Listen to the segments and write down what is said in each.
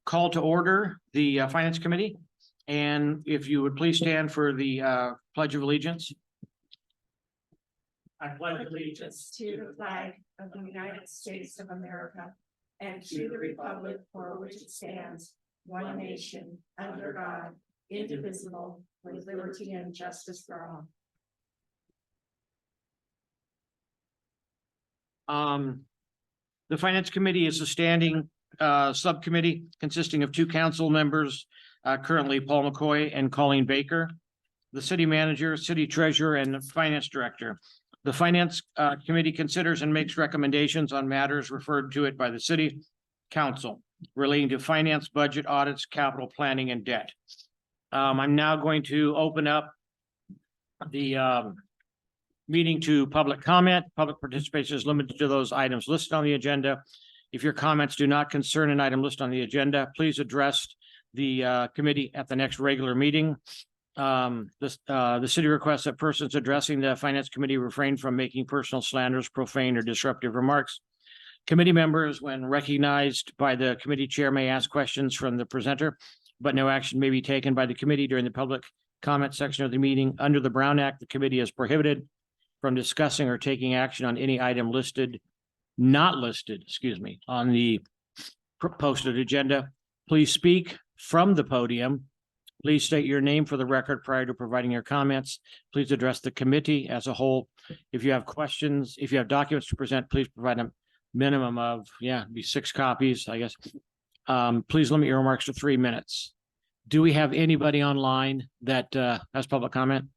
call to order the Finance Committee. And if you would please stand for the Pledge of Allegiance. I pledge allegiance to the flag of the United States of America and to the republic for which it stands, one nation, under God, indivisible, with liberty and justice for all. The Finance Committee is a standing subcommittee consisting of two council members, currently Paul McCoy and Colleen Baker, the city manager, city treasurer, and the finance director. The Finance Committee considers and makes recommendations on matters referred to it by the city council relating to finance, budget, audits, capital planning, and debt. I'm now going to open up the meeting to public comment. Public participation is limited to those items listed on the agenda. If your comments do not concern an item listed on the agenda, please address the committee at the next regular meeting. The city requests that persons addressing the Finance Committee refrain from making personal slanders, profane, or disruptive remarks. Committee members, when recognized by the committee chair, may ask questions from the presenter, but no action may be taken by the committee during the public comment section of the meeting. Under the Brown Act, the committee is prohibited from discussing or taking action on any item not listed, on the posted agenda. Please speak from the podium. Please state your name for the record prior to providing your comments. Please address the committee as a whole. If you have questions, if you have documents to present, please provide a minimum of, be 6 copies, I guess. Please limit your remarks to 3 minutes. Do we have anybody online that has public comment?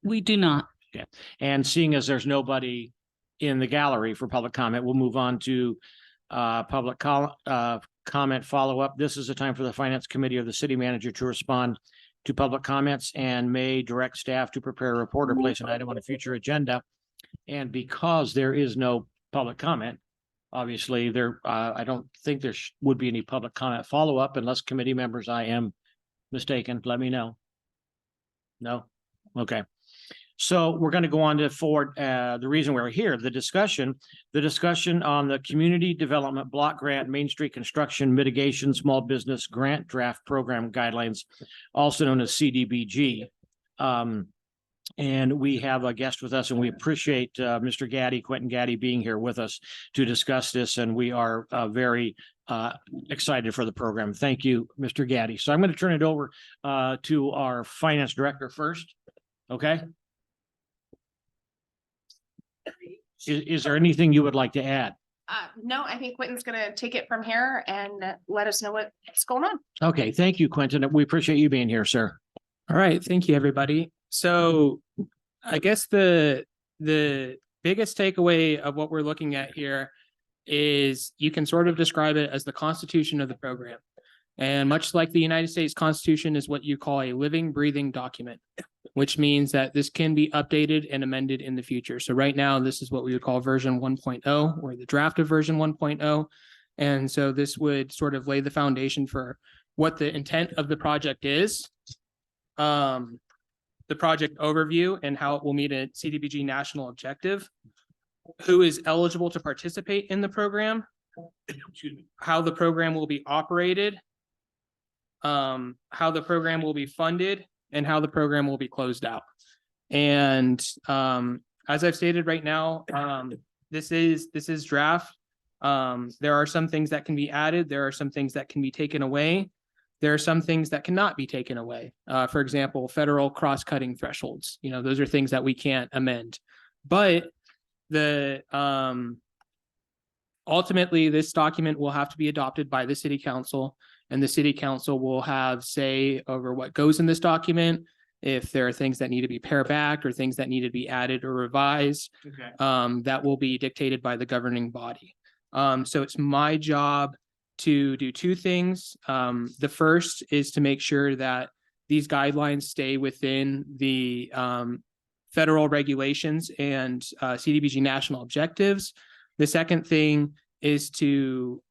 We do not. Okay. And seeing as there's nobody in the gallery for public comment, we'll move on to public comment follow-up. This is the time for the Finance Committee or the city manager to respond to public comments and may direct staff to prepare a report or place an item on a future agenda. And because there is no public comment, obviously I don't think there would be any public comment follow-up unless committee members, I am mistaken, let me know. No? Okay. So we're going to go on to the reason we're here, the discussion on the Community Development Block Grant Main Street Construction Mitigation Small Business Grant Draft Program Guidelines, also known as CDBG. And we have a guest with us, and we appreciate Mr. Gaddy, Quentin Gaddy, being here with us to discuss this. And we are very excited for the program. Thank you, Mr. Gaddy. So I'm going to turn it over to our finance director first. Okay. Is there anything you would like to add? No, I think Quentin's going to take it from here and let us know what's going on. Okay, thank you, Quentin. We appreciate you being here, sir. All right, thank you, everybody. So I guess the biggest takeaway of what we're looking at here is you can sort of describe it as the constitution of the program. And much like the United States Constitution is what you call a living, breathing document, which means that this can be updated and amended in the future. So right now, this is what we would call version 1.0 or the draft of version 1.0. And so this would sort of lay the foundation for what the intent of the project is, the project overview and how it will meet a CDBG national objective, who is eligible to participate in the program, how the program will be operated, how the program will be funded, and how the program will be closed out. And as I've stated right now, this is draft. There are some things that can be added. There are some things that can be taken away. There are some things that cannot be taken away. For example, federal cross-cutting thresholds. Those are things that we can't amend. But ultimately, this document will have to be adopted by the city council, and the city council will have say over what goes in this document, if there are things that need to be pared back or things that need to be added or revised. Okay. That will be dictated by the governing body. So it's my job to do 2 things. The first is to make sure that these guidelines stay within the federal regulations and CDBG national objectives. The second thing is to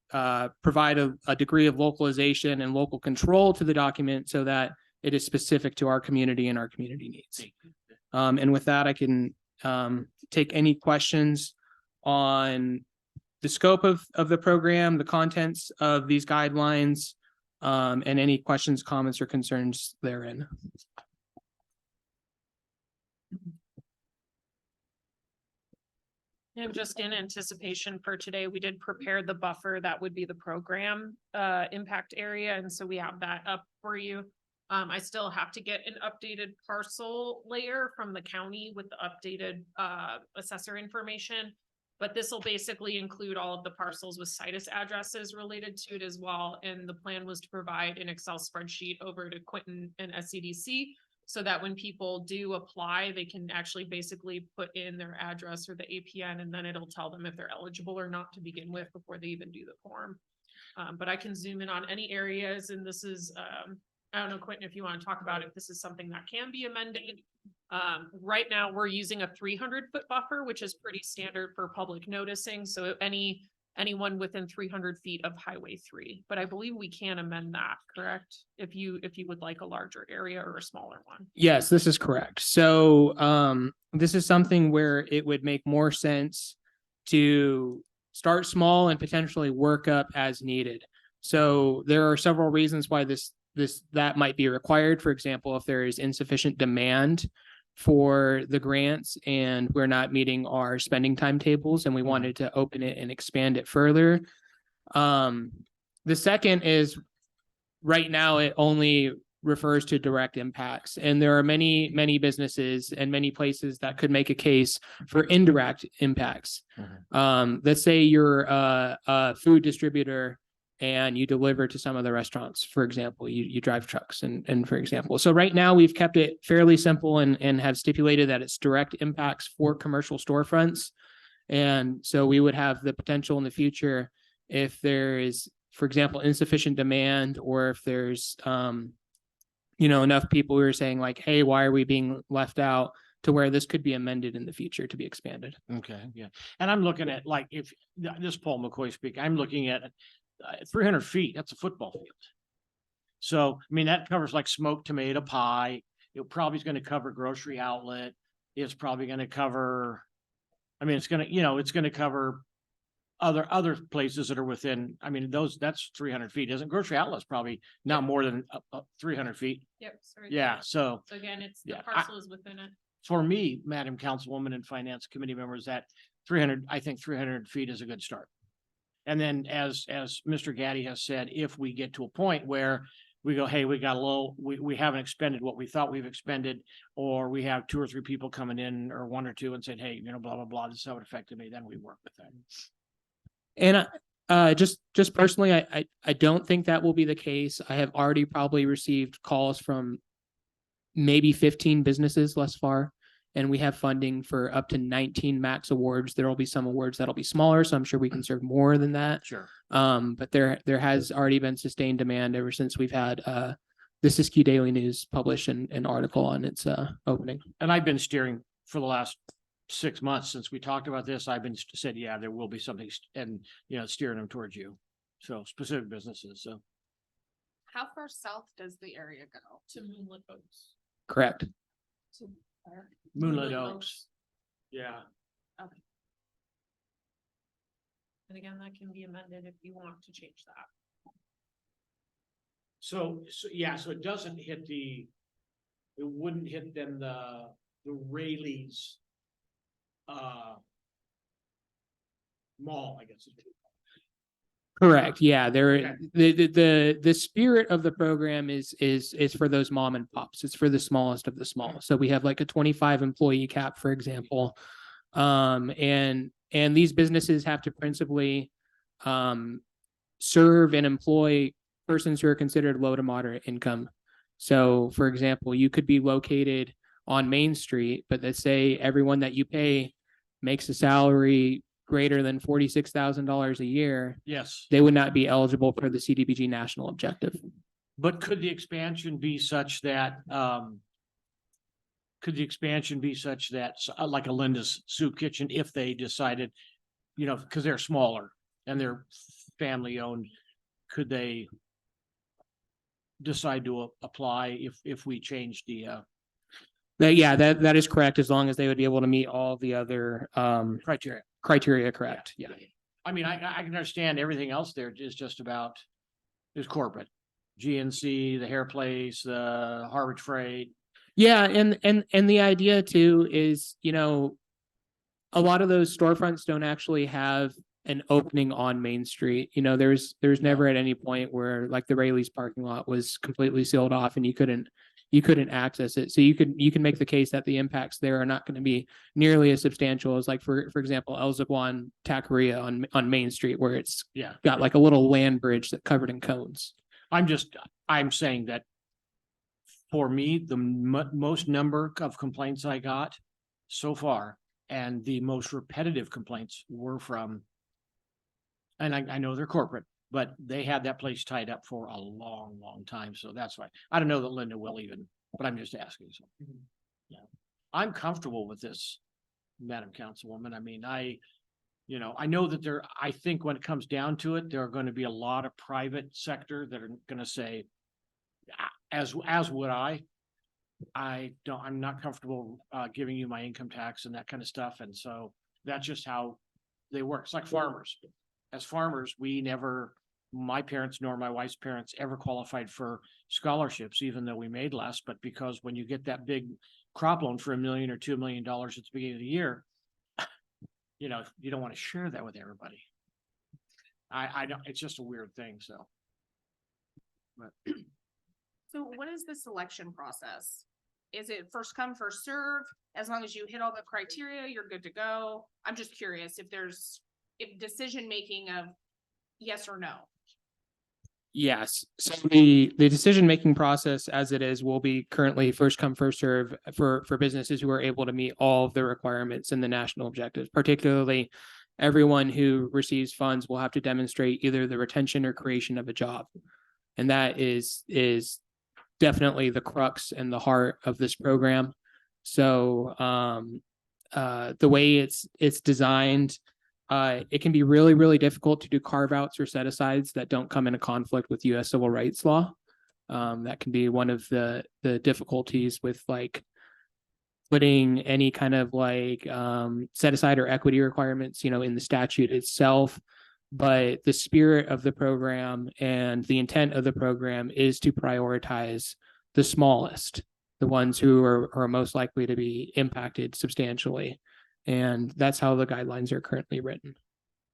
provide a degree of localization and local control to the document so that it is specific to our community and our community needs. And with that, I can take any questions on the scope of the program, the contents of these guidelines, and any questions, comments, or concerns therein. And just in anticipation for today, we did prepare the buffer. That would be the program impact area. And so we have that up for you. I still have to get an updated parcel layer from the county with the updated assessor information. But this will basically include all of the parcels with situs addresses related to it as well. And the plan was to provide an Excel spreadsheet over to Quentin and SCDC, so that when people do apply, they can actually basically put in their address or the APN, and then it'll tell them if they're eligible or not to begin with before they even do the form. But I can zoom in on any areas, and this is, I don't know, Quentin, if you want to talk about if this is something that can be amended. Right now, we're using a 300-foot buffer, which is pretty standard for public noticing. So anyone within 300 feet of Highway 3, but I believe we can amend that, correct? If you would like a larger area or a smaller one. Yes, this is correct. So this is something where it would make more sense to start small and potentially work up as needed. So there are several reasons why that might be required. For example, if there is insufficient demand for the grants and we're not meeting our spending timetables and we wanted to open it and expand it further. The second is right now it only refers to direct impacts, and there are many businesses and many places that could make a case for indirect impacts. Let's say you're a food distributor and you deliver to some of the restaurants, for example, you drive trucks and for example. So right now we've kept it fairly simple and have stipulated that it's direct impacts for commercial storefronts. And so we would have the potential in the future if there is, for example, insufficient demand, or if there's, enough people who are saying like, hey, why are we being left out, to where this could be amended in the future to be expanded. Okay, yeah. And I'm looking at, like, if this Paul McCoy speak, I'm looking at 300 feet, that's a football field. So, I mean, that covers like smoked tomato pie. It probably is going to cover grocery outlet. It's probably going to cover, I mean, it's going to cover other places that are within, I mean, that's 300 feet. Isn't grocery outlets probably not more than 300 feet? Yep. Sorry. Yeah, so So again, it's the Yeah, parcel is within it. for me, Madam Councilwoman and Finance Committee members, that I think 300 feet is a good start. And then as Mr. Gaddy has said, if we get to a point where we go, hey, we got a little, we haven't expended what we thought we've expended, or we have 2 or 3 people coming in, or 1 or 2 and said, hey, blah, blah, blah, this is how it affected me, then we work with that. And just personally, I don't think that will be the case. I have already probably received calls from maybe 15 businesses thus far, and we have funding for up to 19 max awards. There will be some awards that'll be smaller, so I'm sure we can serve more than that. Sure. But there has already been sustained demand ever since we've had the Siskiyou Daily News publish an article on its opening. And I've been steering for the last 6 months since we talked about this. I've been said, yeah, there will be something, and steering them towards you. So specific businesses. So How far south does the area go? To Moonlit Oaks. Correct. To where? Moonlit Oaks. Yeah. And again, that can be amended if you want to change that. So yeah, so it doesn't hit it wouldn't hit then the Rayleigh's mall, I guess. Correct. Yeah, Okay. the spirit of the program is for those mom and pops. It's for the smallest of the small. So we have like a 25 employee cap, for example. And these businesses have to principally serve and employ persons who are considered low to moderate income. So for example, you could be located on Main Street, but let's say everyone that you pay makes a salary greater than $46,000 a year, Yes, they would not be eligible for the CDBG national objective. but could the expansion be such that like a Linda's Soup Kitchen, if they decided, because they're smaller and they're family owned, could they decide to apply if we change the Yeah, that is correct, as long as they would be able to meet all the other criteria? criteria, correct? Yeah. I mean, I can understand everything else there is just about, is corporate. GNC, the hair place, the Harvard Freight. Yeah, and the idea too is, a lot of those storefronts don't actually have an opening on Main Street. There's never at any point where like the Rayleigh's parking lot was completely sealed off and you couldn't access it. So you can make the case that the impacts there are not going to be nearly as substantial as like for example El Zaguan Taqueria on Main Street, where it's Yeah, got like a little land bridge that covered in cones. I'm saying that for me, the most number of complaints I got so far, and the most repetitive complaints were from, and I know they're corporate, but they had that place tied up for a long, long time. So that's why, I don't know that Linda will even, but I'm just asking. So, yeah, I'm comfortable with this, Madam Councilwoman. I mean, I know that I think when it comes down to it, there are going to be a lot of private sector that are going to say, as would I'm not comfortable giving you my income tax and that kind of stuff. And so that's just how they work. It's like farmers. As farmers, my parents nor my wife's parents ever qualified for scholarships, even though we made less. But because when you get that big crop loan for $1 million or $2 million at the beginning of the year, you don't want to share that with everybody. I don't, it's just a weird thing. So. But So what is the selection process? Is it first come, first serve? As long as you hit all the criteria, you're good to go? I'm just curious if decision making of yes or no. Yes. So the decision making process as it is will be currently first come, first serve for businesses who are able to meet all of the requirements and the national objectives. Particularly, everyone who receives funds will have to demonstrate either the retention or creation of a job. And that is definitely the crux and the heart of this program. So the way it's designed, it can be really, really difficult to do carve outs or set asides that don't come into conflict with U.S. civil rights law. That can be one of the difficulties with like putting any kind of like set aside or equity requirements, in the statute itself. But the spirit of the program and the intent of the program is to prioritize the smallest, the ones who are most likely to be impacted substantially. And that's how the guidelines are currently written.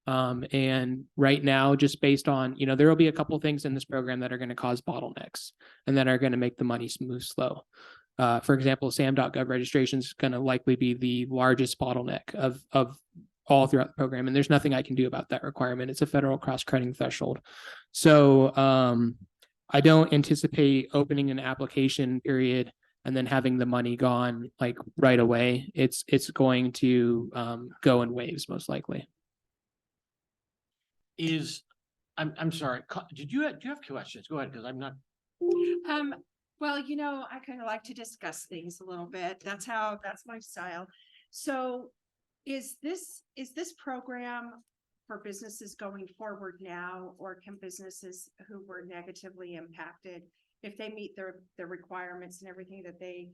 And right now, just based on, there will be a couple things in this program that are going to cause bottlenecks and that are going to make the money move slow. For example, SAM.gov registration is going to likely be the largest bottleneck of all throughout the program. And there's nothing I can do about that requirement. It's a federal cross-cutting threshold. So I don't anticipate opening an application period and then having the money gone like right away. It's going to go in waves most likely. I'm sorry, do you have questions? Go ahead, because I'm not. Well, I kind of like to discuss things a little bit. That's my style. So is this program for businesses going forward now, or can businesses who were negatively impacted, if they meet the requirements and everything that they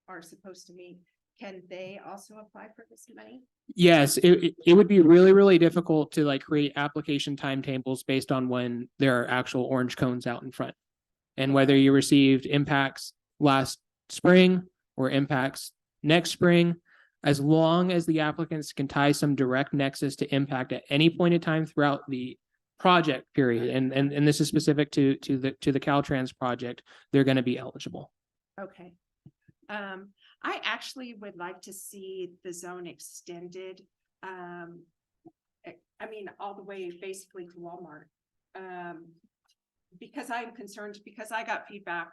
are supposed to meet, can they also apply for this money? Yes, it would be really, really difficult to like create application timetables based on when there are actual orange cones out in front. And whether you received impacts last spring or impacts next spring, as long as the applicants can tie some direct nexus to impact at any point in time throughout the project period, and this is specific to the Caltrans project, they're going to be eligible. Okay. I actually would like to see the zone extended. All the way basically to Walmart. Because I'm concerned, because I got feedback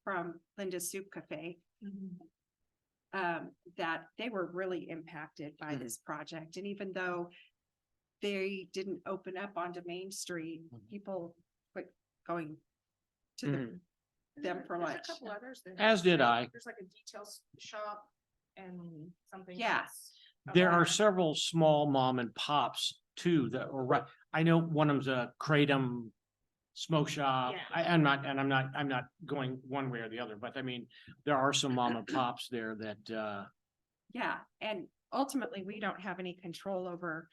from Linda's Soup Cafe. That they were really impacted by this project. And even though they didn't open up onto Main Street, people quit going to them for There's a lunch. couple others there. As did I. There's like a details shop and something. Yeah. else. There are several small mom and pops too that are right. I know one of them's a Kratom smoke shop. Yeah. I'm not going one way or the other, but I mean, there are some mom and pops there that Yeah, and ultimately, we don't have any control over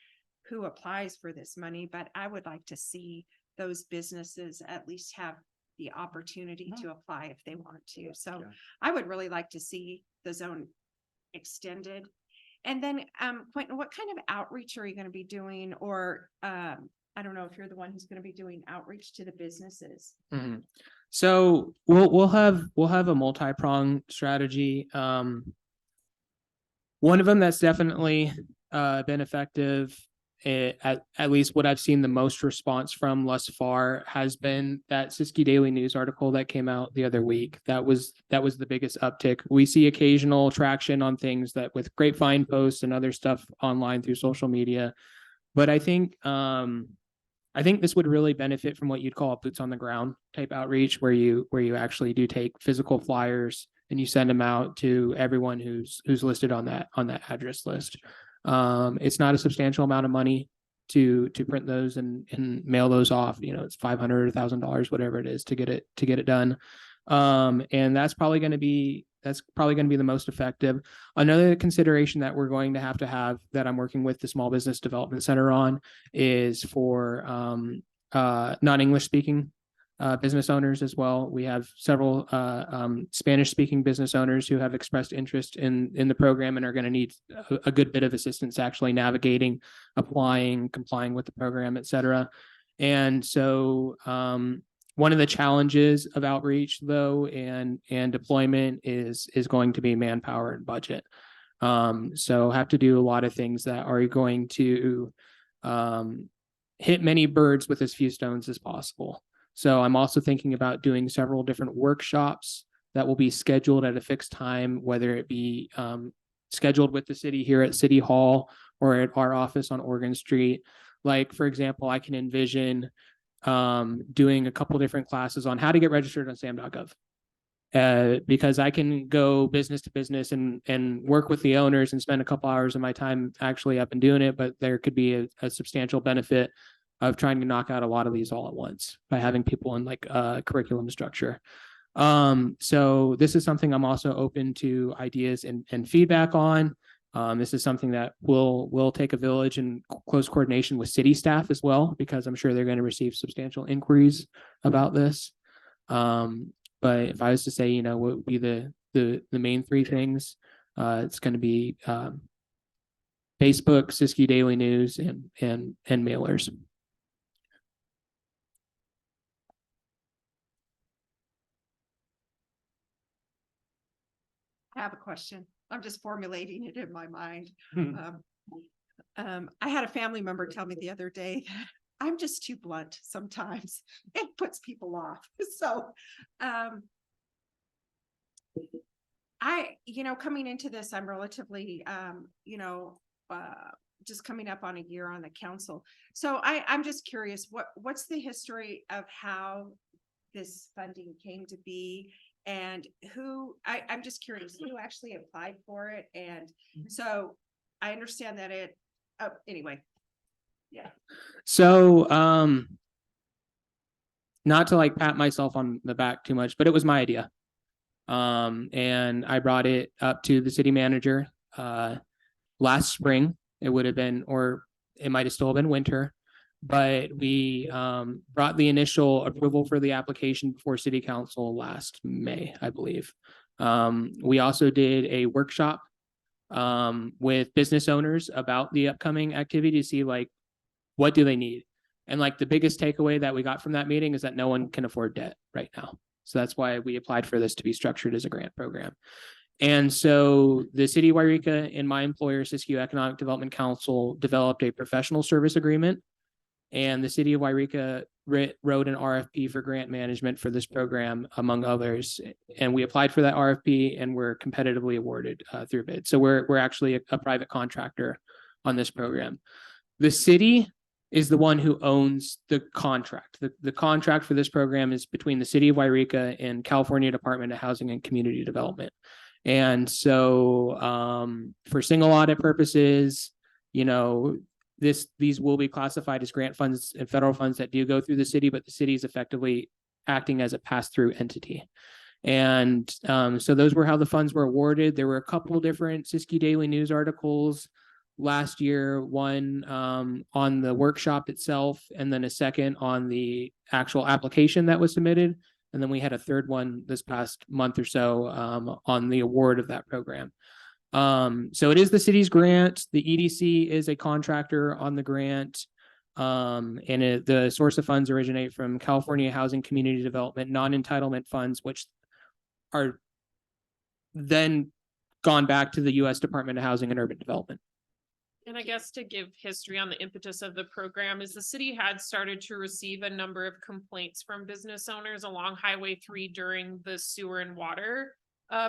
who applies for this money, but I would like to see those businesses at least have the opportunity to apply if they want to. So I would really like to see the zone extended. And then, Quentin, what kind of outreach are you going to be doing? Or, I don't know if you're the one who's going to be doing outreach to the businesses. Mhm. So we'll have a multi-pronged strategy. One of them that's definitely been effective, at least what I've seen the most response from thus far, has been that Siskiyou Daily News article that came out the other week. That was the biggest uptick. We see occasional traction on things that with grapevine posts and other stuff online through social media, but I think this would really benefit from what you'd call a boots on the ground type outreach, where you actually do take physical flyers and you send them out to everyone who's listed on that address list. It's not a substantial amount of money to print those and mail those off. You know, it's $500 or $1,000, whatever it is, to get it done. And that's probably going to be the most effective. Another consideration that we're going to have that I'm working with the Small Business Development Center on is for non-English speaking business owners as well. We have several Spanish speaking business owners who have expressed interest in the program and are going to need a good bit of assistance actually navigating, applying, complying with the program, et cetera. And so one of the challenges of outreach, though, and deployment is going to be manpower and budget. So have to do a lot of things that are going to hit many birds with as few stones as possible. So I'm also thinking about doing several different workshops that will be scheduled at a fixed time, whether it be scheduled with the city here at City Hall or at our office on Oregon Street. Like, for example, I can envision doing a couple different classes on how to get registered on SAM.gov. Because I can go business to business and work with the owners and spend a couple hours of my time actually up and doing it, but there could be a substantial benefit of trying to knock out a lot of these all at once by having people in like curriculum structure. So this is something I'm also open to ideas and feedback on. This is something that will take a village and close coordination with city staff as well, because I'm sure they're going to receive substantial inquiries about this. But if I was to say, what would be the main three things, it's going to be Facebook, Siskiyou Daily News, and mailers. I have a question. I'm just formulating it in my mind. I had a family member tell me the other day that I'm just too blunt sometimes. It puts people off. So, coming into this, I'm relatively, just coming up on a year on the council. So I'm just curious, what's the history of how this funding came to be? And I'm just curious who actually applied for it. And so I understand that anyway. Yeah. So, not to like pat myself on the back too much, but it was my idea. And I brought it up to the city manager, last spring. It would have been, or it might have still been winter, but we brought the initial approval for the application before city council last May, I believe. We also did a workshop with business owners about the upcoming activity to see like, what do they need? And like the biggest takeaway that we got from that meeting is that no one can afford debt right now. So that's why we applied for this to be structured as a grant program. And so the city of Yreka and my employer, Siskiyou Economic Development Council, developed a professional service agreement. And the city of Yreka wrote an RFP for grant management for this program, among others. And we applied for that RFP and were competitively awarded through bid. So we're actually a private contractor on this program. The city is the one who owns the contract. The contract for this program is between the city of Yreka and California Department of Housing and Community Development. And so for single audit purposes, these will be classified as grant funds and federal funds that do go through the city, but the city is effectively acting as a pass-through entity. And so those were how the funds were awarded. There were a couple different Siskiyou Daily News articles last year, one on the workshop itself, and then a second on the actual application that was submitted. And then we had a third one this past month or so on the award of that program. So it is the city's grant. The EDC is a contractor on the grant. The source of funds originate from California Housing Community Development non-entitlement funds, which are then gone back to the U.S. Department of Housing and Urban Development. And I guess to give history on the impetus of the program is the city had started to receive a number of complaints from business owners along Highway 3 during the sewer and water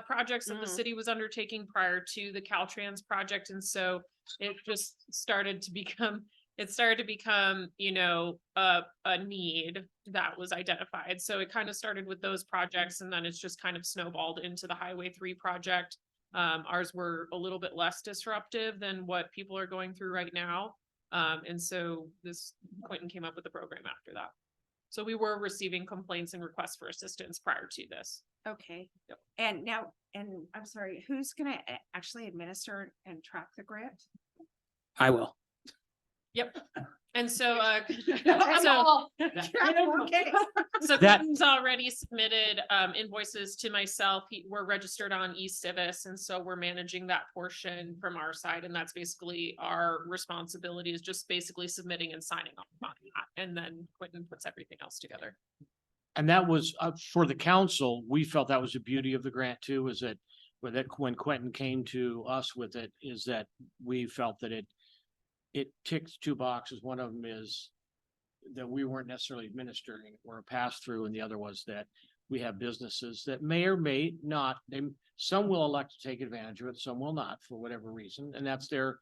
projects that the city was undertaking prior to the Caltrans project. And so it just started to become, you know, a need that was identified. So it kind of started with those projects, and then it's just kind of snowballed into the Highway 3 project. Ours were a little bit less disruptive than what people are going through right now. And so Quentin came up with the program after that. So we were receiving complaints and requests for assistance prior to this. Okay. Yep. And now, and I'm sorry, who's gonna actually administer and track the grant? I will. Yep. And so, Okay. so That- Quentin's already submitted invoices to myself. We're registered on eCivis, and so we're managing that portion from our side. And that's basically our responsibility, is just basically submitting and signing off on that. And then Quentin puts everything else together. And that was for the council, we felt that was the beauty of the grant too, is that when Quentin came to us with it, is that we felt that it ticks two boxes. One of them is that we weren't necessarily administering or a pass through, and the other was that we have businesses that may or may not, some will elect to take advantage of it, some will not for whatever reason, and that's their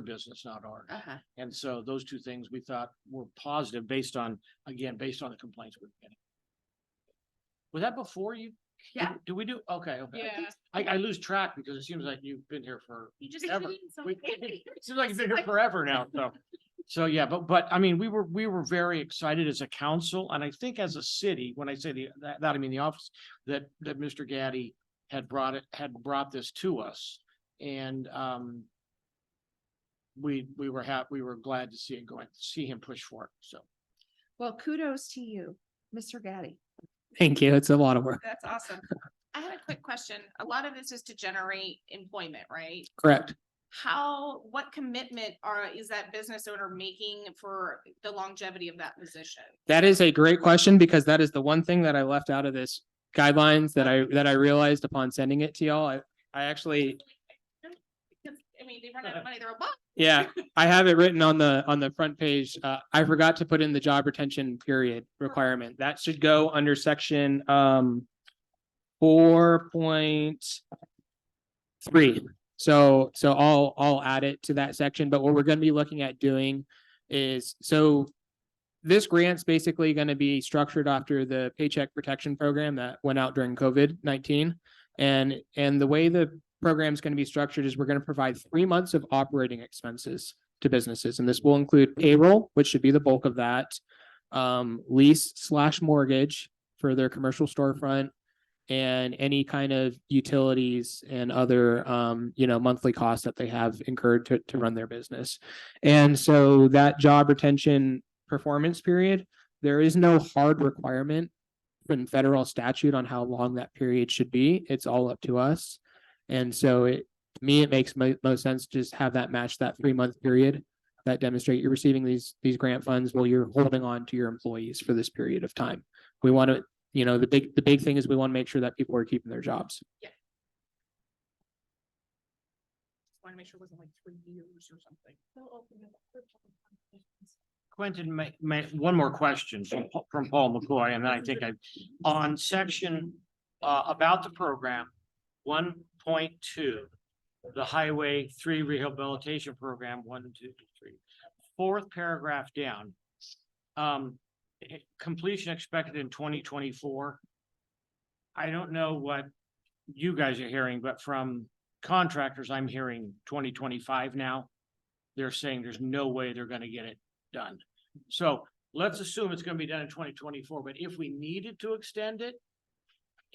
business, not ours. And so those two things we thought were positive based on the complaints we're getting. Was that before you? Yeah. Do we do? Okay. Yeah. I lose track because it seems like you've been here for You just ever. need some We- candy. It seems like you've been here forever now, so yeah, but I mean, we were very excited as a council, and I think as a city, when I say that I mean the office, that Mr. Gaddy had brought this to us, and we were glad to see him push for it, so. Well, kudos to you, Mr. Gaddy. Thank you. It's a lot of work. That's awesome. I had a quick question. A lot of this is to generate employment, right? Correct. What commitment is that business owner making for the longevity of that position? That is a great question, because that is the one thing that I left out of this guidelines that I realized upon sending it to y'all. I actually, I mean, they run out of money, they're a buck. yeah, I have it written on the front page. I forgot to put in the job retention period requirement. That should go under section 4.3. So I'll add it to that section. But what we're going to be looking at doing is, so this grant's basically going to be structured after the Paycheck Protection Program that went out during COVID-19. And the way the program is going to be structured is we're going to provide 3 months of operating expenses to businesses. And this will include payroll, which should be the bulk of that, lease/mortgage for their commercial storefront, and any kind of utilities and other, monthly costs that they have incurred to run their business. And so that job retention performance period, there is no hard requirement from federal statute on how long that period should be. It's all up to us. And so to me, it makes most sense to just have that match that 3-month period that demonstrate you're receiving these grant funds while you're holding on to your employees for this period of time. We want to, the big thing is we want to make sure that people are keeping their jobs. Want to make sure it wasn't like 3 years or something. Quentin, one more question from Paul McCoy, and then I think on section about the program 1.2, the Highway 3 Rehabilitation Program 1, 2, 3, fourth paragraph down. Completion expected in 2024. I don't know what you guys are hearing, but from contractors, I'm hearing 2025 now. They're saying there's no way they're going to get it done. So let's assume it's going to be done in 2024, but if we needed to extend it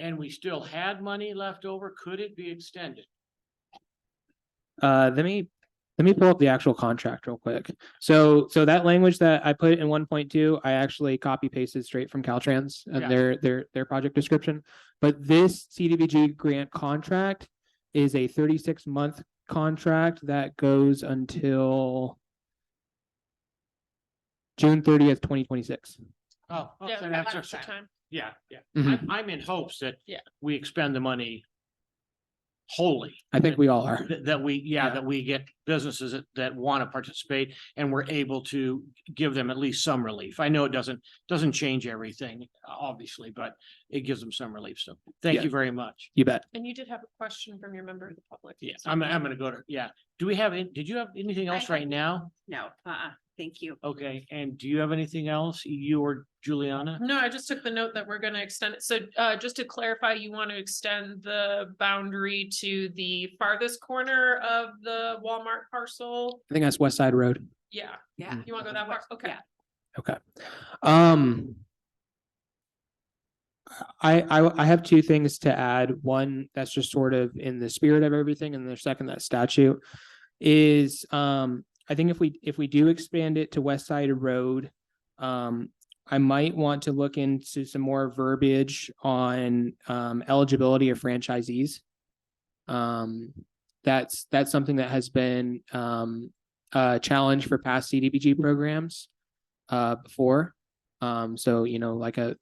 and we still had money left over, could it be extended? Let me Let me pull up the actual contract real quick. So that language that I put in 1.2, I actually copy pasted straight from Caltrans and Yeah. their project description. But this CDBG grant contract is a 36-month contract that goes until June 30th, 2026. Oh, Yeah, okay, that's that's the okay. time. Yeah, yeah. Mhm. I'm in hopes that Yeah. we expend the money wholly. I think we all are. That we, Yeah. that we get businesses that want to participate and we're able to give them at least some relief. I know it doesn't change everything, obviously, but it gives them some relief. So thank Yeah. you very much. You bet. And you did have a question from your member of the public. Yeah, I'm gonna go to, yeah. Do we have, did you have anything else right now? No, thank you. Okay, and do you have anything else, you or Juliana? No, I just took the note that we're gonna extend it. So just to clarify, you want to extend the boundary to the farthest corner of the Walmart parcel? I think that's West Side Road. Yeah. Yeah. You want to go that far? Okay. Yeah. Okay. I have two things to add. One that's just sort of in the spirit of everything, and the second, that statute is I think if we do expand it to West Side Road, I might want to look into some more verbiage on eligibility of franchisees. That's something that has been a challenge for past CDBG programs before. So, like a,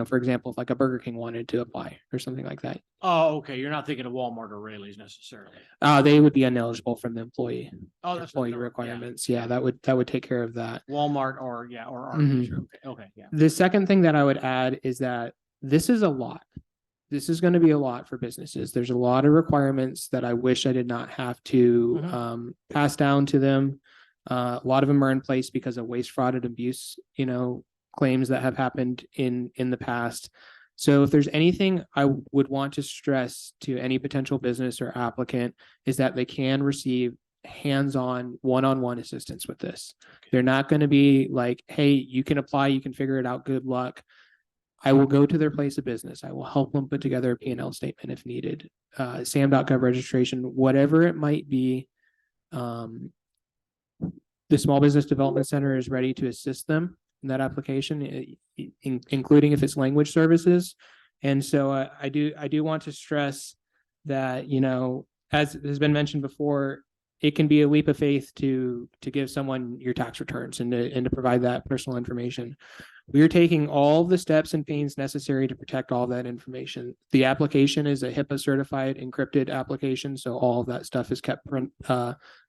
for example, if like a Burger King wanted to apply or something like that, Oh, okay, you're not thinking of Walmart or Rayleigh's necessarily. they would be ineligible from the employee Oh, that's. employee yeah. requirements. Yeah, that would take care of that. Walmart or, yeah, or Mhm. Arby's, okay, yeah. The second thing that I would add is that this is a lot. This is going to be a lot for businesses. There's a lot of requirements that I wish I did not have to Mhm. pass down to them. A lot of them are in place because of waste, fraud, and abuse, claims that have happened in the past. So if there's anything I would want to stress to any potential business or applicant is that they can receive hands-on, one-on-one assistance with this. They're not going to be like, hey, you can apply, you can figure it out, good luck. I will go to their place of business. I will help them put together a P&L statement if needed, SAM.gov registration, whatever it might be. The Small Business Development Center is ready to assist them in that application, including if it's language services. And so I do want to stress that, as has been mentioned before, it can be a leap of faith to give someone your tax returns and to provide that personal information. We are taking all the steps and pains necessary to protect all that information. The application is a HIPAA certified encrypted application, so all of that stuff is kept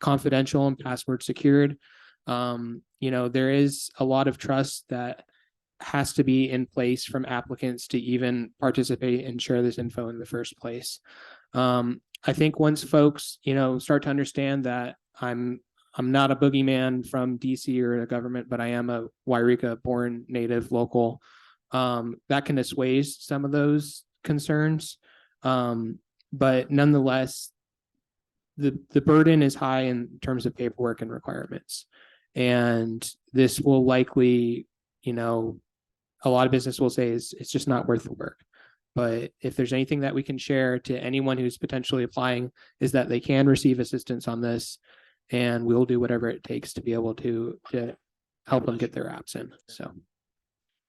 confidential and password secured. There is a lot of trust that has to be in place from applicants to even participate and share this info in the first place. I think once folks, start to understand that I'm not a boogeyman from DC or the government, but I am a Wairika born native local, that can assuage some of those concerns. But nonetheless, the burden is high in terms of paperwork and requirements. And this will likely, a lot of business will say it's just not worth the work. But if there's anything that we can share to anyone who's potentially applying, is that they can receive assistance on this, and we'll do whatever it takes to be able to help them get their apps in. So.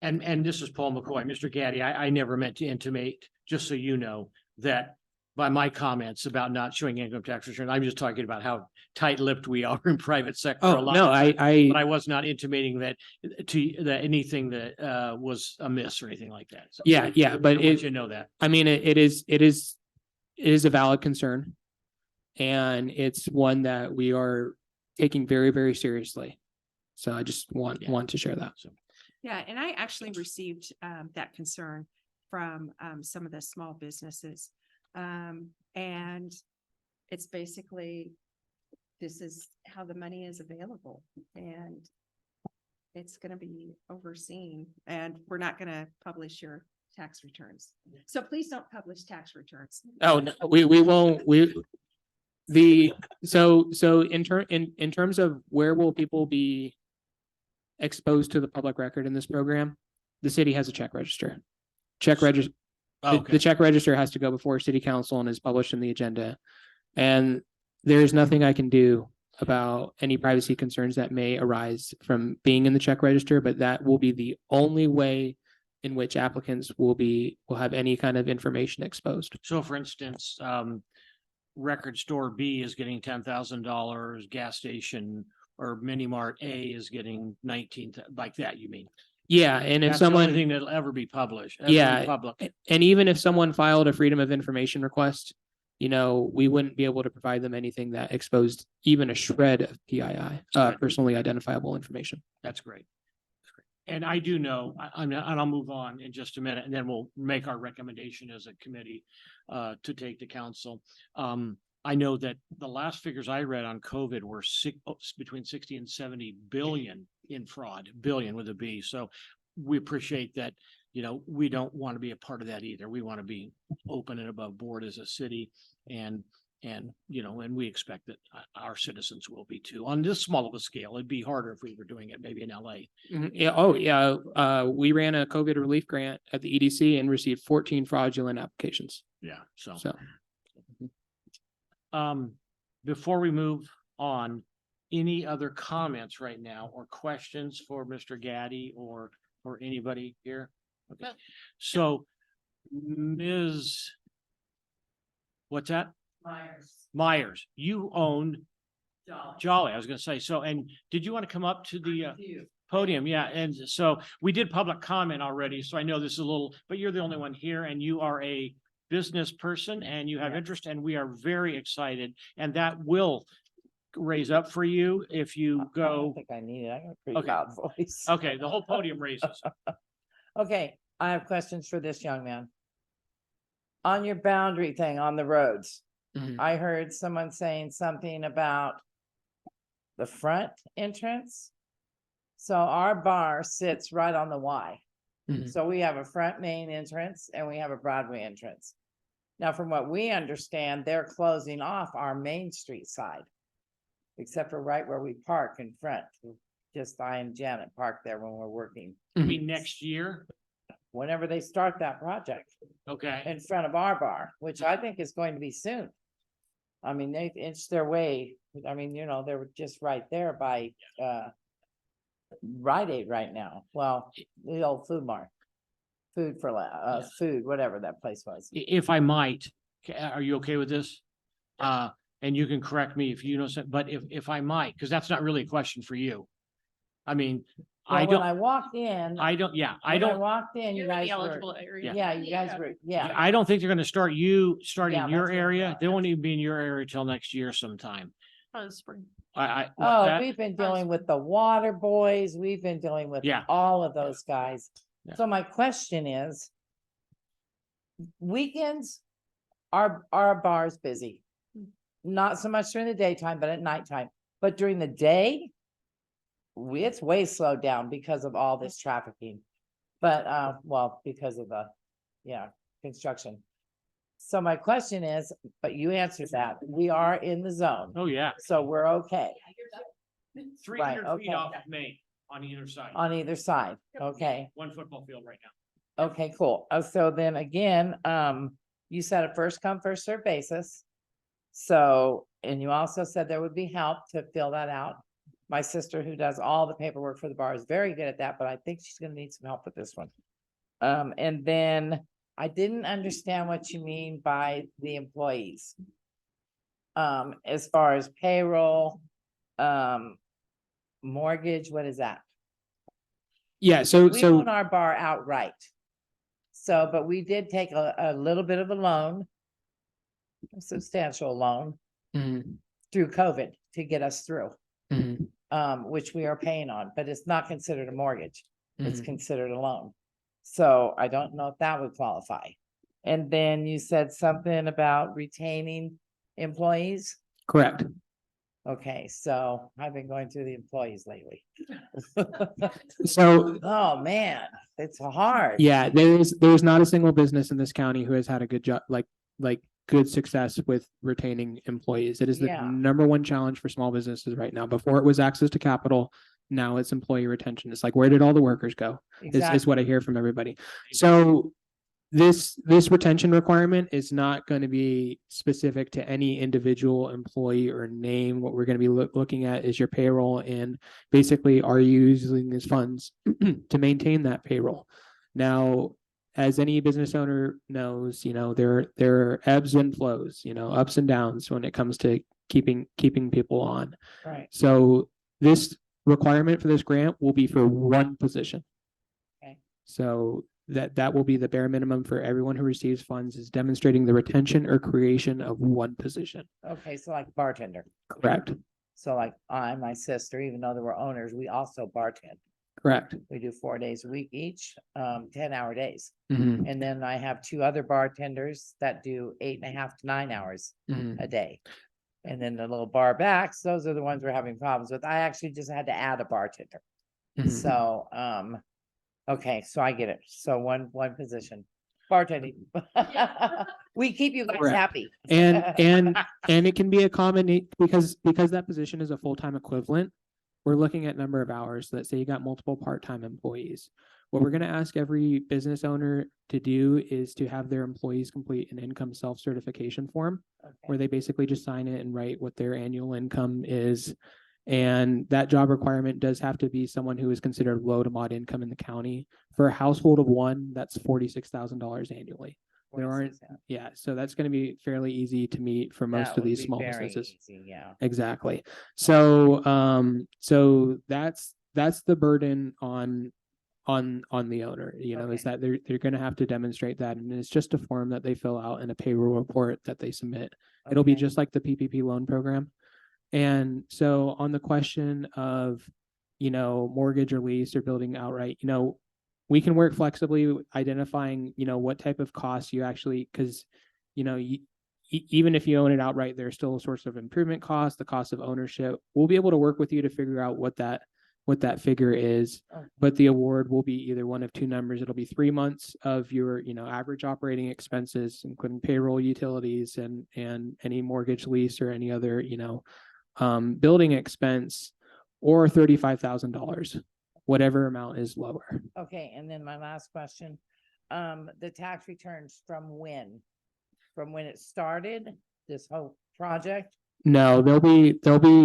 And this is Paul McCoy. Mr. Gaddy, I never meant to intimate, just so you know, that by my comments about not showing income tax return, I'm just talking about how tight-lipped we are in private sector. a Oh, lot no, of times. I But I was not intimating that anything that was amiss or anything like that. So yeah, but I want you to know that. I mean, it is a valid concern, and it's one that we are taking very, very seriously. So I just want to share that. So, Yeah, and I actually received that concern from some of the small businesses. And it's basically, this is how the money is available, and it's gonna be overseen, and we're not gonna publish your tax returns. So please don't publish tax returns. Oh, no, we won't, so in terms of where will people be exposed to the public record in this program, the city has a check register. The check register has to go before city council and is published in the agenda. And there's nothing I can do about any privacy concerns that may arise from being in the check register, but that will be the only way in which applicants will have any kind of information exposed. So for instance, record store B is getting $10,000, gas station or mini mart A is getting 19, like that, you mean? Yeah, and if That's the only someone, thing that'll ever be published. ever be Yeah. Public. and even if someone filed a freedom of information request, we wouldn't be able to provide them anything that exposed even a shred of PII, personally identifiable information. That's great. That's great. And I do know, and I'll move on in just a minute, and then we'll make our recommendation as a committee to take to council. I know that the last figures I read on COVID were between 60 and 70 billion in fraud, billion with a B. So we appreciate that, we don't want to be a part of that either. We want to be open and above board as a city and we expect that our citizens will be too. On this small of a scale, it'd be harder if we were doing it maybe in LA. Yeah. Oh, yeah. We ran a COVID relief grant at the EDC and received 14 fraudulent applications. Yeah, so. So. Before we move on, any other comments right now or questions for Mr. Gaddy or anybody here? Okay, No. so Ms. What's that? Myers, you own Jolly, I was gonna say, so, and did you want to come up to the podium? Yeah, and so we did public comment already, so I know this is a little, but you're the only one here and you are a business person and you have interest and we are very excited and that will raise up for you if you I don't go. think I need it. I got a pretty Okay. loud voice. Okay, the whole podium raises. Okay, I have questions for this young man. On your boundary thing on the roads, Mhm. I heard someone saying something about the front entrance. So our bar sits right on the Y. Mhm. So we have a front main entrance and we have a Broadway entrance. Now, from what we understand, they're closing off our Main Street side. Except for right where we park in front. Just I and Janet park there when we're working. I mean, next year, Whenever they start that project okay, in front of our bar, which I think is going to be soon. I mean, they've inched their way. I mean, they were just right there by Rite Aid right now. Well, the old Food Mart. Food, whatever that place was. if I might, are you okay with this? And you can correct me if you know, but if I might, because that's not really a question for you. I mean, I Well, when I don't, walked in. I don't, yeah, I when don't. walked in, you You're in guys the were, eligible area. yeah, you guys were, yeah. I don't think they're gonna start Yeah, starting that's your what I area. thought. They won't even be in your area till next year sometime. Spring. What's Oh, that? we've been dealing with the water boys. We've been dealing with Yeah. all of those guys. Yeah. So my question is. Weekends, our bar's busy. Not so much during the daytime, but at nighttime. But during the day. It's way slowed down because of all this trafficking. But, well, because of construction. So my question is, but you answered that. We are in the zone, Oh, yeah. so we're okay 300 feet okay. off of Main on either side. on either side. Okay. One football field right now. Okay, cool. So then again, you said a first come, first served basis. So, and you also said there would be help to fill that out. My sister, who does all the paperwork for the bar, is very good at that, but I think she's gonna need some help with this one. And then I didn't understand what you mean by the employees. As far as payroll, mortgage, what is that? Yeah. So, We own our bar outright. So, but we did take a little bit of a loan. A substantial loan Mhm. through COVID to get us through, Mhm. which we are paying on, but it's not considered a mortgage. It's Mhm. considered a loan. So I don't know if that would qualify. And then you said something about retaining employees. Correct. Okay, so I've been going through the employees lately. So, Oh, man, it's hard. yeah, there's not a single business in this county who has had a good job, like good success with retaining employees. It is the Yeah. number one challenge for small businesses right now. Before it was access to capital, now it's employee retention. It's like, where did all the workers go? Is what I Exactly. hear from everybody. So this retention requirement is not going to be specific to any individual employee or name. What we're going to be looking at is your payroll and basically are you using these funds to maintain that payroll. Now, as any business owner knows, there are ebbs and flows, ups and downs when it comes to keeping people on. Right. So this requirement for this grant will be for one position. Okay. So that will be the bare minimum for everyone who receives funds, is demonstrating the retention or creation of one position. Okay, so like bartender. Correct. So like my sister, even though there were owners, we also bartend. Correct. We do 4 days a week each, 10-hour days. Mhm, And then I have 2 other bartenders that do 8.5 to 9 hours mhm. a day. And then the little bar backs, those are the ones we're having problems with. I actually just had to add a bartender. Mhm. So, okay, so I get it. So one position, bartending. We keep you guys Correct. happy. And it can be a combination because that position is a full-time equivalent. We're looking at number of hours. Let's say you got multiple part-time employees. What we're going to ask every business owner to do is to have their employees complete an income self-certification form where Okay, they basically just sign it and write what their annual income is. And that job requirement does have to be someone who is considered low to mod income in the county. For a household of one, that's $46,000 annually. There aren't, 46 hours. yeah, so that's going to be fairly easy to meet for most That of would these be small very businesses. easy, yeah. Exactly. So, so that's the burden on the owner, is Okay. that they're going to have to demonstrate that. And it's just a form that they fill out in a payroll report that they submit. It'll be Okay. just like the PPP loan program. And so on the question of, mortgage or lease or building outright, we can work flexibly identifying, what type of costs you actually, because, even if you own it outright, there's still a source of improvement cost, the cost of ownership. We'll be able to work with you to figure out what that figure is. Okay. But the award will be either one of two numbers. It'll be 3 months of your, average operating expenses, including payroll, utilities, and any mortgage, lease, or any other, building expense, or $35,000, whatever amount is lower. Okay, and then my last question, the tax returns from when? From when it started, this whole project, No, they'll be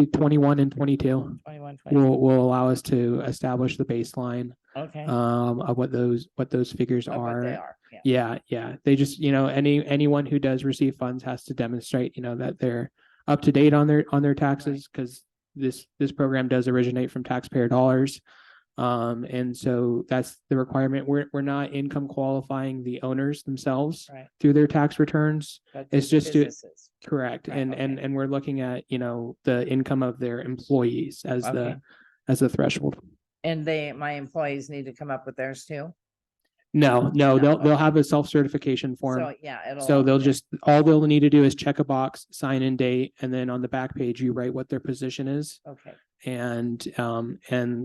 21 and 22. 21, Will allow us to establish the baseline okay. of what those figures Of what they are, yeah. Yeah. They just, anyone who does receive funds has to demonstrate, that they're up to date on their taxes, because this program does originate from taxpayer dollars. And so that's the requirement. We're not income qualifying the owners themselves Right. through their tax returns. But It's these just to- businesses. Correct. Right, And okay. we're looking at, the income of their employees as Okay. the threshold. And my employees need to come up with theirs too? No, No, they'll okay. have a self-certification form. So, yeah, So they'll just, all they'll need to do is check a box, sign in date, and then on the back page, you write what their position is. Okay, And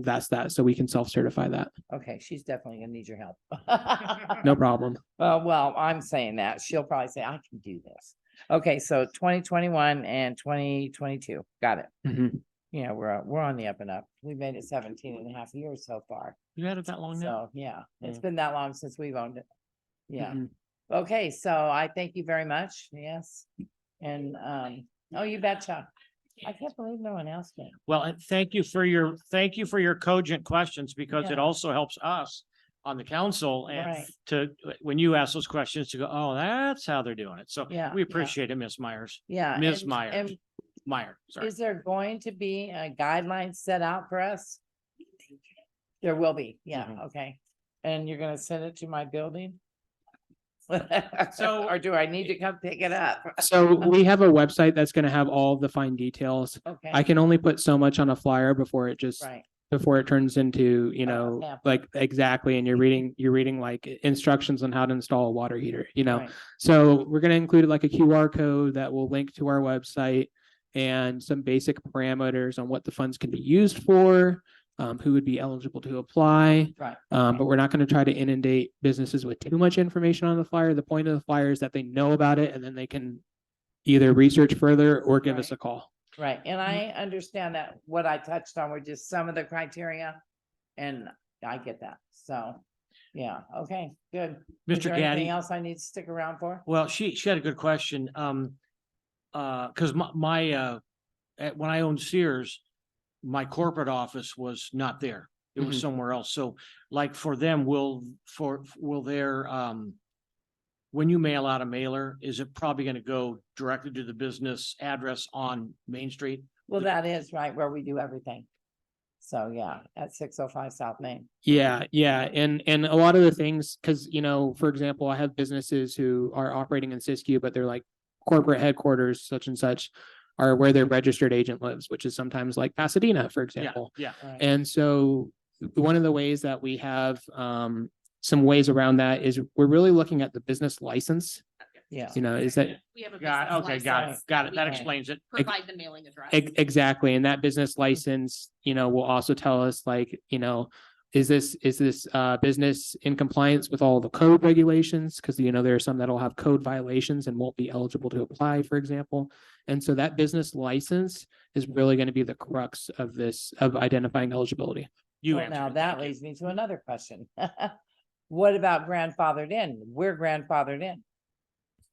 that's that. So we can self-certify that. okay, she's definitely gonna need your help. No problem. Well, I'm saying that. She'll probably say, I can do this. Okay, so 2021 and 2022, got it. Mhm. Yeah, we're on the up and up. We made it 17 and a half years so far. You had it that long now? So, yeah, it's Yeah. been that long since we've owned it. Yeah. Mhm. Okay, so I thank you very much. Yes. And, oh, you betcha. I can't believe no one else did. Well, and thank you for your cogent questions, because it Yeah. also helps us on the council and Right. when you ask those questions to go, oh, that's how they're doing it. So Yeah, we yeah. appreciate it, Ms. Myers. Yeah. Ms. and- Meyer. and Meyer, sorry. Is there going to be a guideline set out for us? There will be, yeah, Mhm. okay. And you're gonna send it to my building? So- Or do I need to come pick it up? So we have a website that's going to have all the fine details. Okay, I can only put so much on a flyer before it just, right, before it turns into, pamphlet. like exactly. And you're reading like instructions on how to install a water heater, right, So we're going to include like a QR code that will link to our website and some basic parameters on what the funds can be used for, who would be eligible to apply. right. But we're not going to try to inundate businesses with too much information on the flyer. The point of the flyer is that they know about it and then they can either research further or give us Right. a call. Right, and I understand that what I touched on were just some of the criteria, and I get that, so. Yeah, okay, good. Is Mr. there anything Gaddy, else I need to stick around for? well, she had a good question. Cause when I owned Sears, my corporate office was not there. It was Mhm. somewhere else. So like for them, will their, when you mail out a mailer, is it probably gonna go directly to the business address on Main Street? Well, that is right where we do everything. So yeah, at 605 South Main. Yeah, yeah, and a lot of the things, because for example, I have businesses who are operating in Siskiyou, but they're like corporate headquarters, such and such, are where their registered agent lives, which is sometimes like Pasadena, for Yeah, example. yeah. Right. And so one of the ways that we have some ways around that is we're really looking at the business license. Yeah. Is that We have a Got, business okay, got it, license got it. That we explains it. Provide the mailing address. exactly, and that business license, will also tell us like, is this business in compliance with all the code regulations? Because there are some that'll have code violations and won't be eligible to apply, for example. And so that business license is really going to be the crux of this, of identifying eligibility. You Well, answered now it. that Thank you. leads me to another question. What about grandfathered in? We're grandfathered in.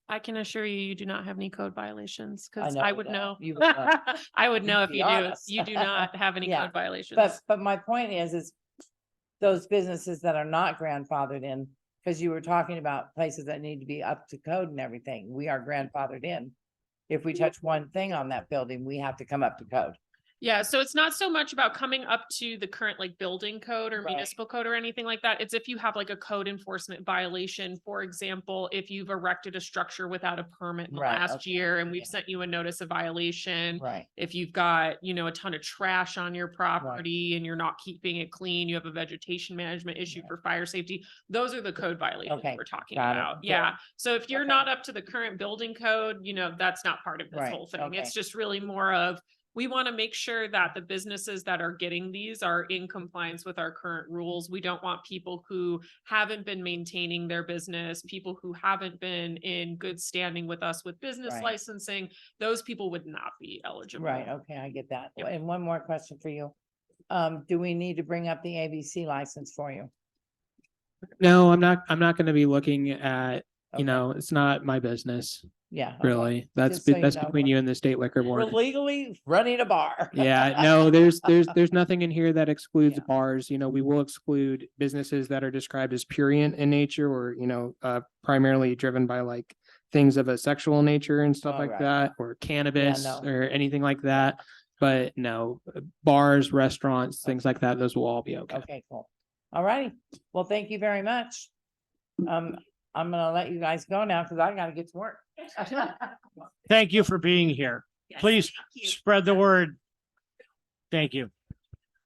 I can assure you, you do not have any code violations, I because know I you would don't. know. You would know. I would know You'd if be you do. honest. You do not have any Yeah, code violations. But my point is those businesses that are not grandfathered in, because you were talking about places that need to be up to code and everything, we are grandfathered in. If we touch one thing on that building, we have to come up to code. Yeah, so it's not so much about coming up to the current like building code or Right. municipal code or anything like that. It's if you have like a code enforcement violation, for example, if you've erected a structure without a permit in the Right, last okay, year and we've yeah. sent you a notice of violation. Right, If you've got, a ton of trash on your property and you're not keeping it clean, you have a vegetation management issue Right. for fire safety. Those are the code violations Okay, we're talking got it. about. Good. Yeah. So if you're Okay. not up to the current building code, that's not part of this Right, whole thing. okay. It's just really more of, we want to make sure that the businesses that are getting these are in compliance with our current rules. We don't want people who haven't been maintaining their business, people who haven't been in good standing with us with business Right. licensing. Those people would not be eligible. right, okay, I get that. Yep. And one more question for you. Do we need to bring up the ABC license for you? No, I'm not going to be looking at, Okay. it's not my business, Yeah. okay. really. That's, Just so you that's know, between you and the state liquor We're board. legally running a bar. Yeah, no, there's nothing in here that excludes Yeah. bars. We will exclude businesses that are described as prurient in nature or, primarily driven by like things of a sexual nature and stuff Oh, like right. that, or cannabis no. or anything like that. But no, bars, restaurants, things like that, those will all be okay. Okay, cool. All righty. Well, thank you very much. I'm gonna let you guys go now because I gotta get to work. Thank you for being here. Please spread the word. Thank you.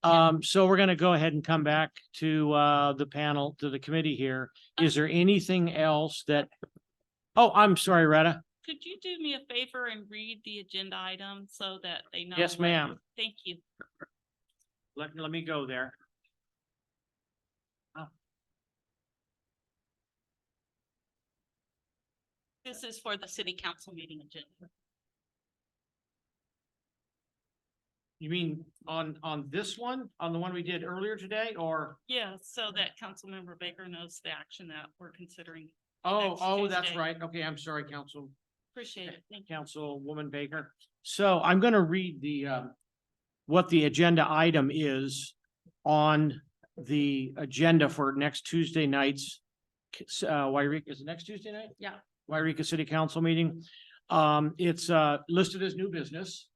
So we're gonna go ahead and come back to the panel, to the committee here. Is there anything else that? Oh, I'm sorry, Retta. Could you do me a favor and read the agenda item so that they know? Yes, what- ma'am. Thank you. Let me go there. This is for the city council meeting agenda. You mean on this one, on the one we did earlier today, or? Yeah, so that Councilmember Baker knows the action that we're considering. Oh, Next that's Tuesday. right. Okay, I'm sorry, Appreciate it. Thank you. Councilwoman Baker. So I'm gonna read what the agenda item is on the agenda for next Tuesday night's Wairika, is it next Tuesday night? Yeah. Wairika City Council meeting. It's listed as new business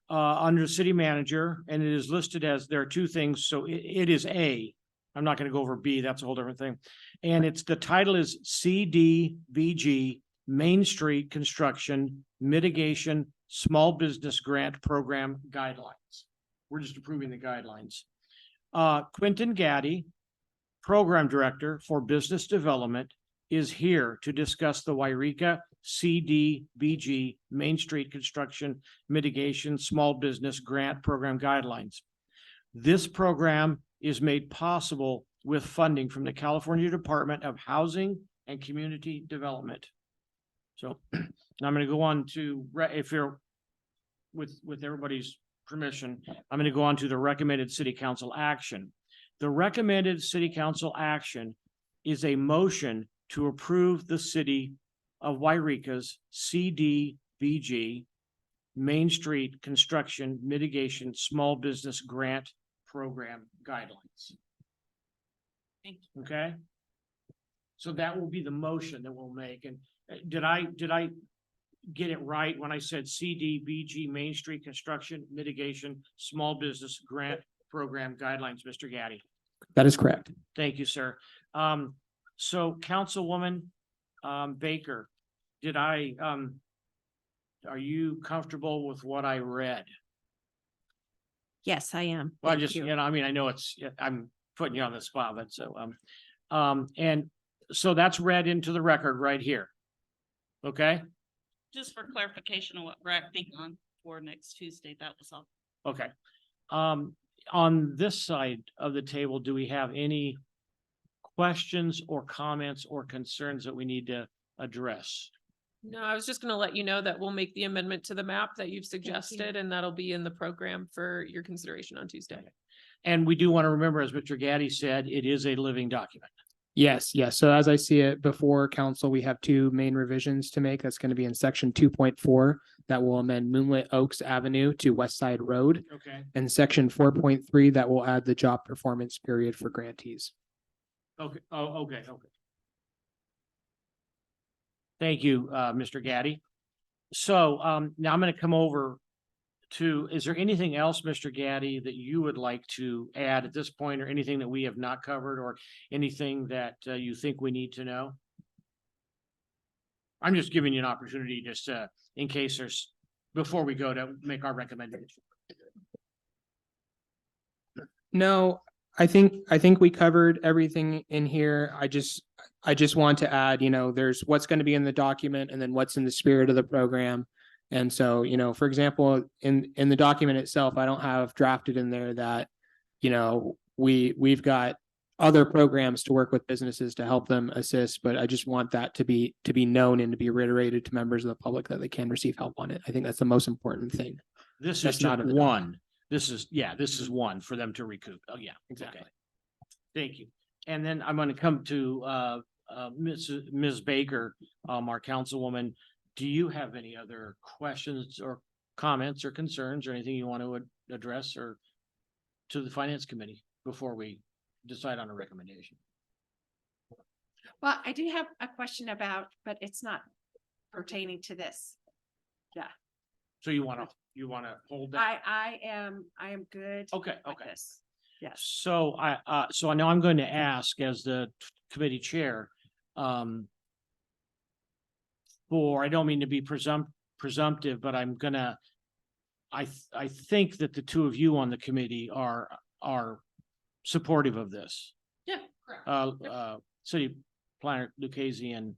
under city manager, and it is listed as, there are two things, so it is A. I'm not gonna go over B, that's a whole different thing. And the title is CDBG Main Street Construction Mitigation Small Business Grant Program Guidelines. We're just approving the guidelines. Quentin Gaddy, Program Director for Business Development, is here to discuss the Wairika CDBG Main Street Construction Mitigation Small Business Grant Program Guidelines. This program is made possible with funding from the California Department of Housing and Community Development. So I'm going to go on to, if you're with everybody's permission, I'm going to go on to the recommended city council action. The recommended city council action is a motion to approve the city of Wairika's CDBG Main Street Construction Mitigation Small Business Grant Program Guidelines. Thank you. Okay? So that will be the motion that we'll make. And did I get it right when I said CDBG Main Street Construction Mitigation Small Business Grant Program Guidelines, Mr. Gaddy? That is correct. Thank you, sir. So Councilwoman, Baker, are you comfortable with what I read? Yes, I am. Well, I Thank just, you. I mean, I know I'm putting you on the spot, but so, and so that's read into the record right here. Okay, Just for clarification on what we're acting on for next Tuesday, that was all. okay. On this side of the table, do we have any questions or comments or concerns that we need to address? No, I was just gonna let you know that we'll make the amendment to the map that you've suggested, and that'll be in the program for your consideration on Tuesday. And we do want to remember, as Mr. Gaddy said, it is a living document. Yes, yes. So as I see it before council, we have two main revisions to make. That's going to be in section 2.4 that will amend Moonlit Oaks Avenue to West Side Road, Okay. and section 4.3 that will add the job performance period for grantees. Okay, okay. Thank you, Mr. Gaddy. So, now I'm gonna come over to, is there anything else, Mr. Gaddy, that you would like to add at this point, or anything that we have not covered, or anything that you think we need to know? I'm just giving you an opportunity just in case there's, before we go to make our recommendation. No, I think we covered everything in here. I just want to add, there's what's going to be in the document and then what's in the spirit of the program. And so, for example, in the document itself, I don't have drafted in there that, we've got other programs to work with businesses to help them assist, but I just want that to be known and to be reiterated to members of the public that they can receive help on it. I think that's the most important thing. This is That's not just in the one. This is one for them to recoup. Oh, yeah. Exactly. Okay. Thank you. And then I'm gonna come to Ms. Baker, our councilwoman. Do you have any other questions or comments or concerns or anything you want to address or to the finance committee before we decide on a recommendation? Well, I do have a question about, but it's not pertaining to this. So you wanna hold that? I am good. Okay, with okay. this. Yes. So so I know I'm going to ask as the committee chair, I don't mean to be presumptive, but I'm gonna, I think that the two of you on the committee are supportive of this. Yeah, correct. City planner Lucchese and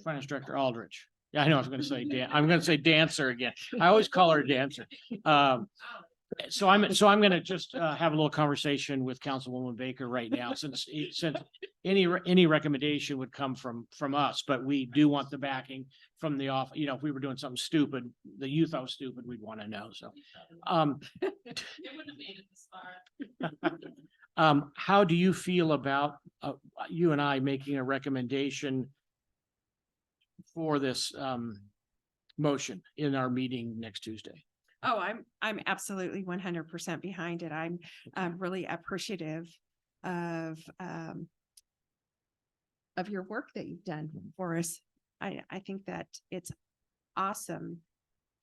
Finance Director Aldrich. Yeah, I know, I was gonna say I'm gonna say Dancer again. I always call her Dancer. So I'm gonna just have a little conversation with Councilwoman Baker right now, since any recommendation would come from us, but we do want the backing from the off. If we were doing something stupid, the you thought was stupid, we'd want to know. So, It wouldn't have made it this far. how do you feel about you and I making a recommendation for this motion in our meeting next Tuesday? Oh, I'm absolutely 100% behind it. I'm really appreciative of your work that you've done for us. I think that it's awesome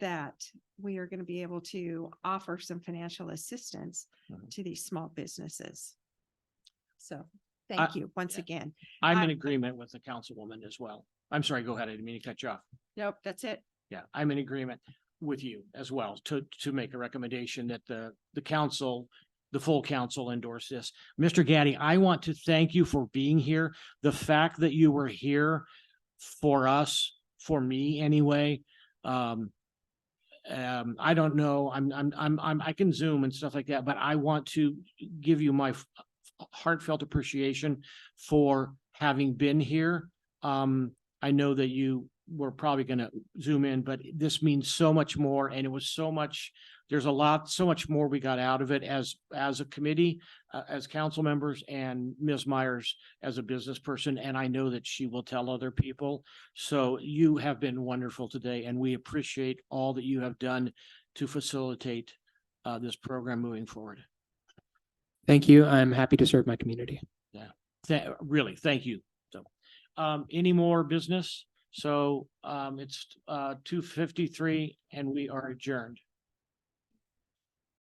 that we are going to be able to offer some financial assistance Mhm. to these small businesses. So thank you once again. I'm in I- agreement with the councilwoman as well. I'm sorry, go ahead. I didn't mean to cut you off. Nope, that's it. Yeah, I'm in agreement with you as well to make a recommendation that the council, the full council endorse this. Mr. Gaddy, I want to thank you for being here. The fact that you were here for us, for me anyway. I don't know, I can Zoom and stuff like that, but I want to give you my heartfelt appreciation for having been here. I know that you we're probably gonna zoom in, but this means so much more, and it was so much, there's so much more we got out of it as a committee, as council members, and Ms. Myers as a business person, and I know that she will tell other people. So you have been wonderful today, and we appreciate all that you have done to facilitate this program moving forward. Thank you. I'm happy to serve my community. Really, thank you. So, any more business? So, it's 2:53 and we are adjourned.